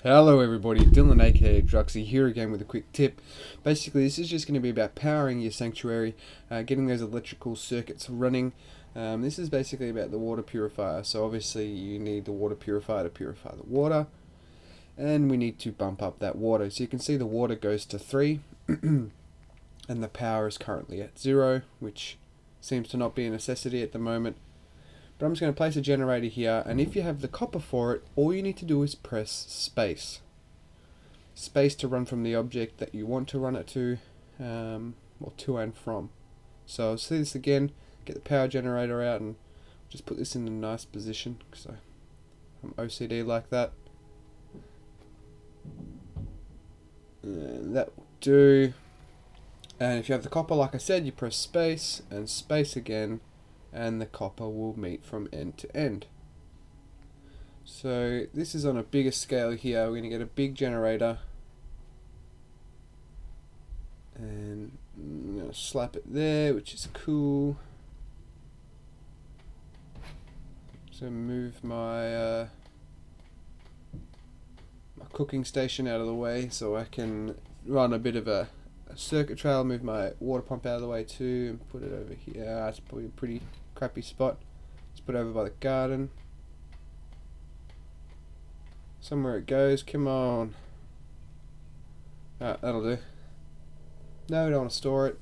Hello everybody, Dylan aka Druxxiee here again with a quick tip. Basically this is just going to be about powering your sanctuary, getting those electrical circuits running. This is basically about the water purifier, so obviously you need the water purifier to purify the water, and we need to bump up that water. So you can see the water goes to 3 and the power is currently at 0, which seems to not be a necessity at the moment. But I'm just going to place a generator here, and if you have the copper for it, all you need to do is press space. Space to run from the object that you want to run it to, or to and from. So I'll see this again, get the power generator out and just put this in a nice position, because I'm OCD like that. And that will do. And if you have the copper, like I said, you press space and space again, and the copper will meet from end to end. So this is on a bigger scale here. We're going to get a big generator, and I'm going to slap it there, which is cool. So move my my cooking station out of the way so I can run a bit of a circuit trail, move my water pump out of the way too, and put it over here. It's probably a pretty crappy spot. Let's put it over by the garden. Somewhere it goes, come on. That'll do. No, we don't want to store it.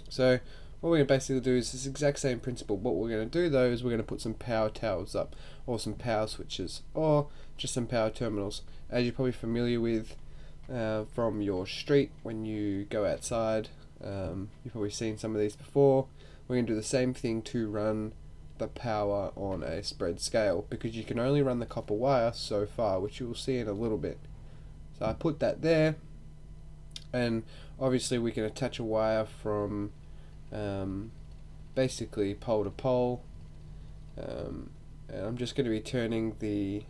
So what we're going to basically do is this exact same principle. What we're going to do though is we're going to put some power towers up, or some power switches, or just some power terminals. As you're probably familiar with from your street when you go outside, you've probably seen some of these before. We're going to do the same thing to run the power on a spread scale, because you can only run the copper wire so far, which you will see in a little bit. So I put that there, and obviously we can attach a wire from basically pole to pole, and I'm just going to be turning the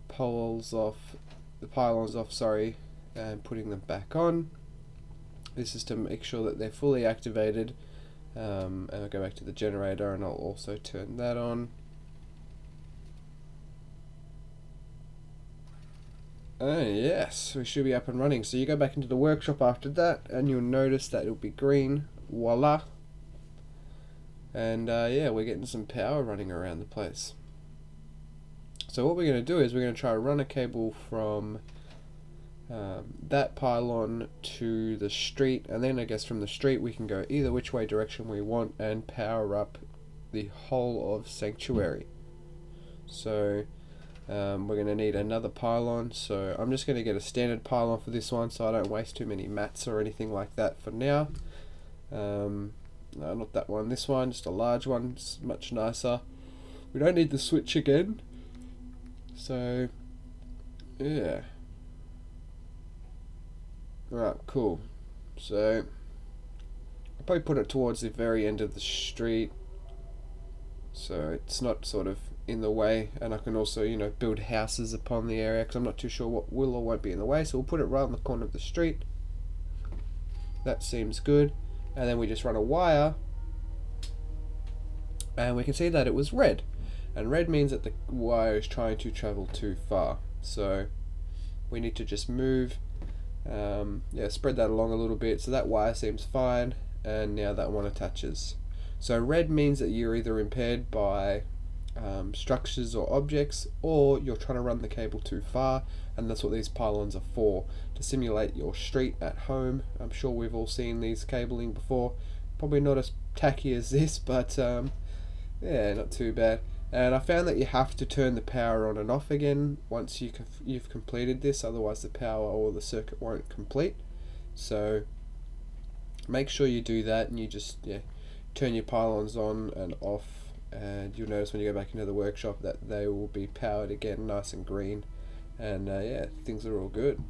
pylons off, and putting them back on. This is to make sure that they're fully activated, and I'll go back to the generator and I'll also turn that on. Yes, we should be up and running. So you go back into the workshop after that and you'll notice that it'll be green. Voila. And yeah, we're getting some power running around the place. So what we're going to do is we're going to try to run a cable from that pylon to the street, and then I guess from the street we can go either which way direction we want and power up the whole of Sanctuary. So we're going to need another pylon, so I'm just going to get a standard pylon for this one so I don't waste too many mats or anything like that for now. No, not that one, this one, just a large one. It's much nicer. We don't need the switch again. So yeah. Right, cool. So I'll probably put it towards the very end of the street, so it's not sort of in the way, and I can also, you know, build houses upon the area, because I'm not too sure what will or won't be in the way. So we'll put it right on the corner of the street. That seems good. And then we just run a wire, and we can see that it was red, and red means that the wire is trying to travel too far. So we need to just move, spread that along a little bit. So that wire seems fine, and now that one attaches. So red means that you're either impaired by structures or objects, or you're trying to run the cable too far, and that's what these pylons are for, to simulate your street at home. I'm sure we've all seen these cabling before, probably not as tacky as this, but yeah, not too bad. And I found that you have to turn the power on and off again once you've completed this, otherwise the power or the circuit won't complete. So make sure you do that, and you just turn your pylons on and off, and you'll notice when you go back into the workshop that they will be powered again, nice and green, and yeah, things are all good.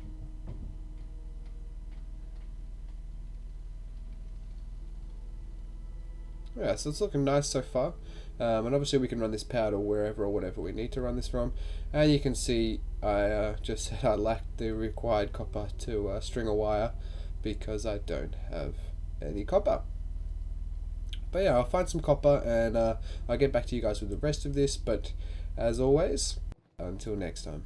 Yeah, so it's looking nice so far, and obviously we can run this power to wherever or whatever we need to run this from. And you can see I just said I lacked the required copper to string a wire, because I don't have any copper. But yeah, I'll find some copper, and I'll get back to you guys with the rest of this. But as always, until next time.